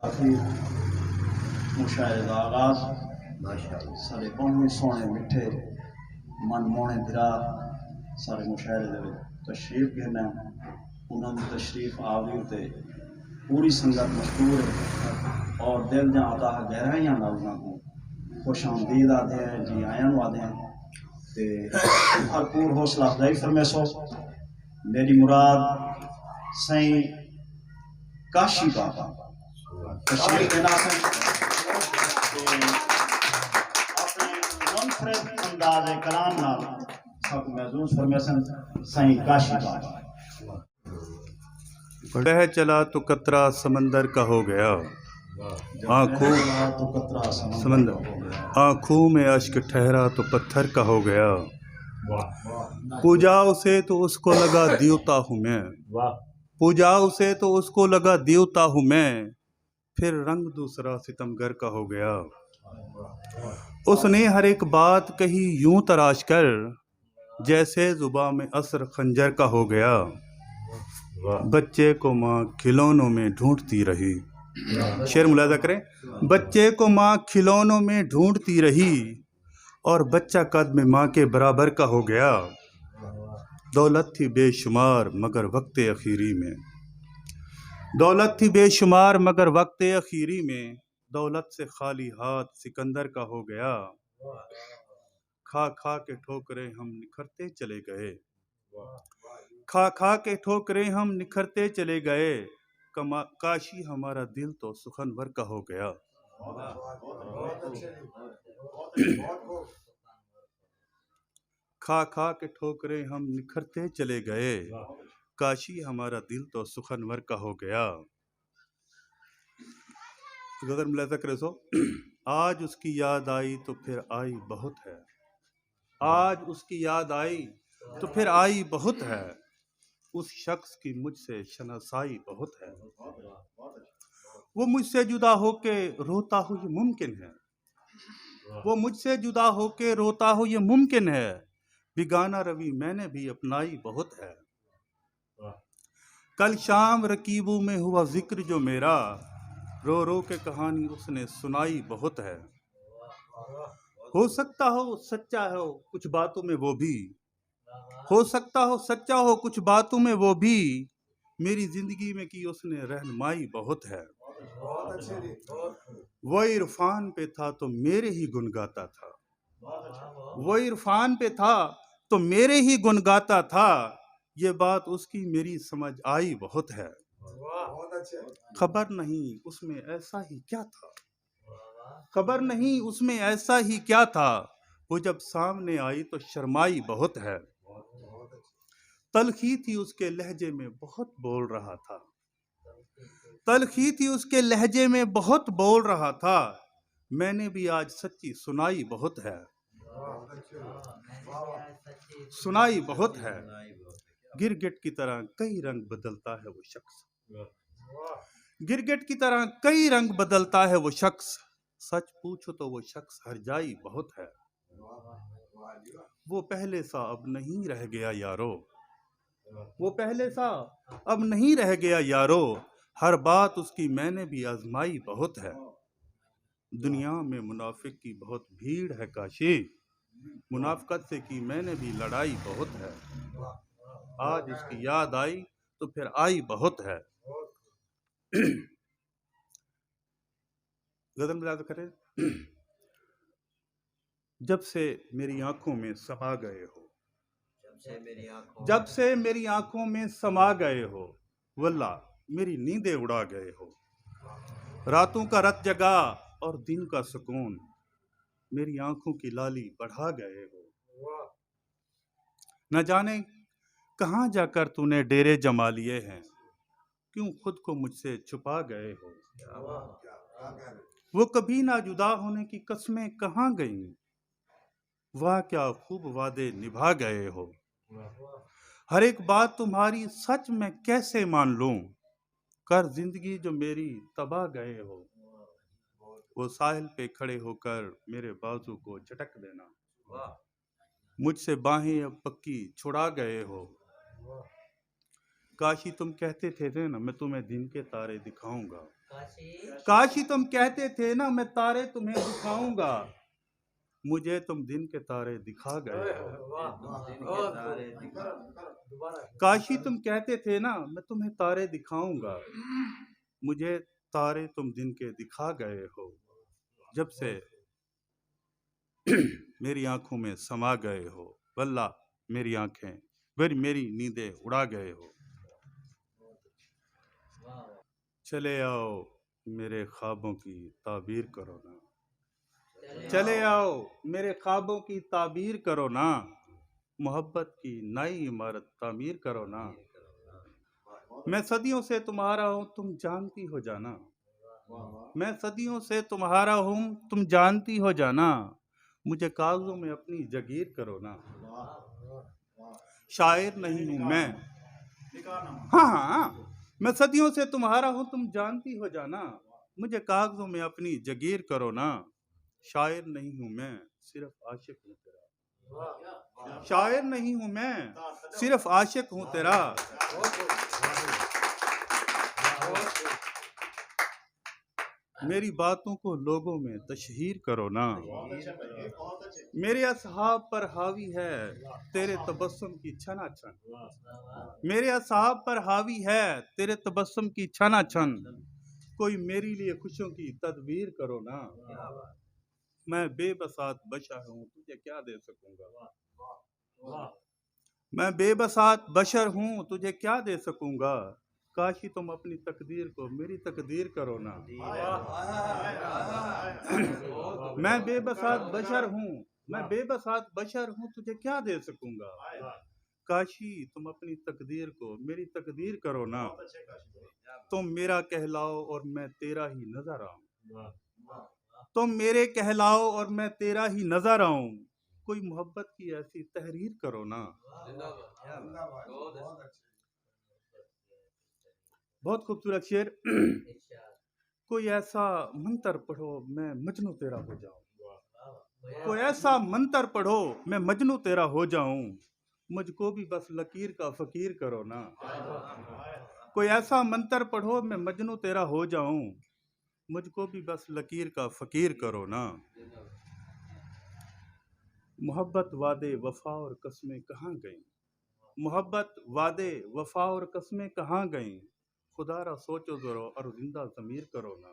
آخر مشاعرے کا آغاز سارے بہت سونے میٹھے من مونے درا سارے مشاعرے دے تشریف گھنا انہوں نے تشریف آوی تے پوری سنگت مشکور ہے اور دل جہاں عطا گہرائیاں نال انہوں کو خوش آمدید آدھے ہیں جی آیاں نو آدھے ہیں تے بھرپور حوصلہ افزائی فرمیسو میری مراد سائیں کاشی بابا تشریف دینا سے اپنے منفرد انداز کلام نال سب محظوظ فرمیسن سائیں کاشی بابا۔ بہہ چلا تو قطرہ سمندر کا ہو گیا، آنکھوں میں اشک ٹھہرا تو پتھر کا ہو گیا، پوجا اسے تو اس کو لگا دیوتا ہوں میں، پوجا اسے تو اس کو لگا دیوتا ہوں میں، پھر رنگ دوسرا ستمگر کا ہو گیا، اس نے ہر ایک بات کہی یوں تراش کر جیسے زباں میں عصر خنجر کا ہو گیا، بچے کو ماں کھلونوں میں ڈھونڈتی رہی، شعر ملاحظہ کریں، بچے کو ماں کھلونوں میں ڈھونڈتی رہی اور بچہ قد میں ماں کے برابر کا ہو گیا، دولت تھی بے شمار مگر وقت اخیری میں، دولت تھی بے شمار مگر وقت اخیری میں، دولت سے خالی ہاتھ سکندر کا ہو گیا، کھا کھا کے ٹھوکریں ہم نکھرتے چلے گئے، کھا کھا کے ٹھوکریں ہم نکھرتے چلے گئے، کاشی ہمارا دل تو سخنور کا ہو گیا۔ کھا کھا کے ٹھوکریں ہم نکھرتے چلے گئے، کاشی ہمارا دل تو سخنور کا ہو گیا۔ اگر ملاحظہ کرے سو آج اس کی یاد آئی تو پھر آئی بہت ہے، آج اس کی یاد آئی تو پھر آئی بہت ہے، اس شخص کی مجھ سے شناسائی بہت ہے، وہ مجھ سے جدا ہو کے روتا ہو یہ ممکن ہے، وہ مجھ سے جدا ہو کے روتا ہو یہ ممکن ہے، بیگانہ روی میں نے بھی اپنائی بہت ہے، کل شام رکیبوں میں ہوا ذکر جو میرا، رو رو کے کہانی اس نے سنائی بہت ہے، ہو سکتا ہو سچا ہو کچھ باتوں میں وہ بھی، ہو سکتا ہو سچا ہو کچھ باتوں میں وہ بھی، میری زندگی میں کی اس نے رہنمائی بہت ہے، وہ عرفان پہ تھا تو میرے ہی گن گاتا تھا، وہ عرفان پہ تھا تو میرے ہی گن گاتا تھا، یہ بات اس کی میری سمجھ آئی بہت ہے، خبر نہیں اس میں ایسا ہی کیا تھا، خبر نہیں اس میں ایسا ہی کیا تھا، وہ جب سامنے آئی تو شرمائی بہت ہے، تلخی تھی اس کے لہجے میں بہت بول رہا تھا، تلخی تھی اس کے لہجے میں بہت بول رہا تھا، میں نے بھی آج سچی سنائی بہت ہے، سنائی بہت ہے، گرگٹ کی طرح کئی رنگ بدلتا ہے وہ شخص، گرگٹ کی طرح کئی رنگ بدلتا ہے وہ شخص، سچ پوچھو تو وہ شخص ہر جائی بہت ہے، وہ پہلے سا اب نہیں رہ گیا یارو، وہ پہلے سا اب نہیں رہ گیا یارو، ہر بات اس کی میں نے بھی آزمائی بہت ہے، دنیا میں منافق کی بہت بھیڑ ہے کاشی، منافقت سے کی میں نے بھی لڑائی بہت ہے، آج اس کی یاد آئی تو پھر آئی بہت ہے، غزل ملاحظہ کریں، جب سے میری آنکھوں میں سما گئے ہو، جب سے میری آنکھوں میں سما گئے ہو، واللہ میری نیندیں اڑا گئے ہو، راتوں کا رت جگا اور دن کا سکون، میری آنکھوں کی لالی بڑھا گئے ہو، نہ جانے کہاں جا کر تو نے ڈیرے جما لیے ہیں، کیوں خود کو مجھ سے چھپا گئے ہو، وہ کبھی نہ جدا ہونے کی قسمیں کہاں گئیں، واہ کیا خوب وعدے نبھا گئے ہو، ہر ایک بات تمہاری سچ میں کیسے مان لوں، کر زندگی جو میری تباہ گئے ہو، وہ ساحل پہ کھڑے ہو کر میرے بازو کو جھٹک دینا، مجھ سے باہیں اب پکی چھڑا گئے ہو، کاشی تم کہتے تھے نا میں تمہیں دن کے تارے دکھاؤں گا، کاش ہی تم کہتے تھے نا میں تارے تمہیں دکھاؤں گا، مجھے تم دن کے تارے دکھا گئے ہو۔ کاش ہی تم کہتے تھے نا میں تمہیں تارے دکھاؤں گا، مجھے تارے تم دن کے دکھا گئے ہو، جب سے میری آنکھوں میں سما گئے ہو، واللہ میری آنکھیں میری نیندیں اڑا گئے ہو۔ چلے آؤ میرے خوابوں کی تعبیر کرو نا، چلے آؤ میرے خوابوں کی تعبیر کرو نا، محبت کی نئی عمارت تعمیر کرو نا۔ میں صدیوں سے تمہارا ہوں تم جانتی ہو جانا، میں صدیوں سے تمہارا ہوں تم جانتی ہو جانا، مجھے کاغذوں میں اپنی جگیر کرو نا۔ شاعر نہیں ہوں میں، ہاں میں صدیوں سے تمہارا ہوں تم جانتی ہو جانا، مجھے کاغذوں میں اپنی جگیر کرو نا۔ شاعر نہیں ہوں میں صرف عاشق ہوں تیرا، شاعر نہیں ہوں میں صرف عاشق ہوں تیرا۔ میری باتوں کو لوگوں میں تشہیر کرو نا، میرے اصحاب پر حاوی ہے تیرے تبسم کی چھنا چھن، میرے اصحاب پر حاوی ہے تیرے تبسم کی چھنا چھن، کوئی میری لیے خوشیوں کی تدبیر کرو نا۔ میں بے بساط بشر ہوں تجھے کیا دے سکوں گا، میں بے بساط بشر ہوں تجھے کیا دے سکوں گا، کاش ہی تم اپنی تقدیر کو میری تقدیر کرو نا۔ میں بے بساط بشر ہوں، میں بے بساط بشر ہوں تجھے کیا دے سکوں گا، کاش ہی تم اپنی تقدیر کو میری تقدیر کرو نا۔ تم میرا کہلاؤ اور میں تیرا ہی نظر آؤں، تم میرے کہلاؤ اور میں تیرا ہی نظر آؤں، کوئی محبت کی ایسی تحریر کرو نا۔ بہت خوبصورت شعر۔ کوئی ایسا منتر پڑھو میں مجنوں تیرا ہو جاؤں، کوئی ایسا منتر پڑھو میں مجنوں تیرا ہو جاؤں، مجھ کو بھی بس لکیر کا فقیر کرو نا۔ کوئی ایسا منتر پڑھو میں مجنوں تیرا ہو جاؤں، مجھ کو بھی بس لکیر کا فقیر کرو نا۔ محبت وعدے وفا اور قسمیں کہاں گئیں، محبت وعدے وفا اور قسمیں کہاں گئیں، خدا را سوچو ذرا اور زندہ ضمیر کرو نا۔